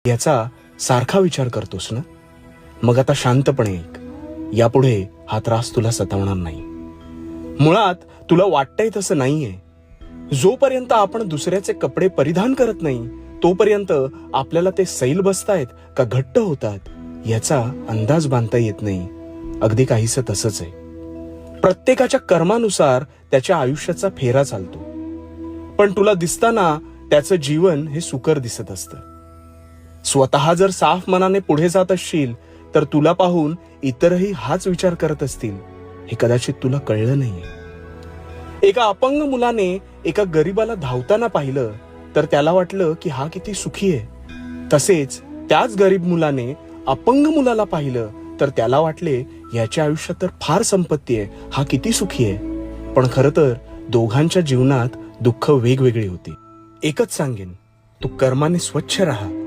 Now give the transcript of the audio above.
याचा सारखा विचार करतोस ना? मग आता शांतपणे ऐक. यापुढे हा त्रास तुला सतावणार नाही. मुळात तुला वाटतंय तसं नाहीये. जोपर्यंत आपण दुसऱ्याचे कपडे परिधान करत नाही तोपर्यंत आपल्याला ते सैल बसतायत का घट्ट होतात याचा अंदाज बांधता येत नाही. अगदी काहीसं तसंच आहे. प्रत्येकाच्या कर्मानुसार त्याच्या आयुष्याचा फेरा चालतो. पण तुला दिसताना त्याचं जीवन हे सुकर दिसत असतं. स्वतः जर साफ मनाने पुढे जात असशील तर तुला पाहून इतरही हाच विचार करत असतील. हे कदाचित तुला कळलं नाहीये. एका अपंग मुलाने एका गरीबाला धावताना पाहिलं तर त्याला वाटलं की हा किती सुखी आहे. तसेच त्याच गरीब मुलाने अपंग मुलाला पाहिलं तर त्याला वाटले याच्या आयुष्यात तर फार संपत्ती आहे, हा किती सुखी आहे. पण खरं तर दोघांच्या जीवनात दुःख वेगवेगळी होती. एकच सांगेन, तू कर्माने स्वच्छ राहा.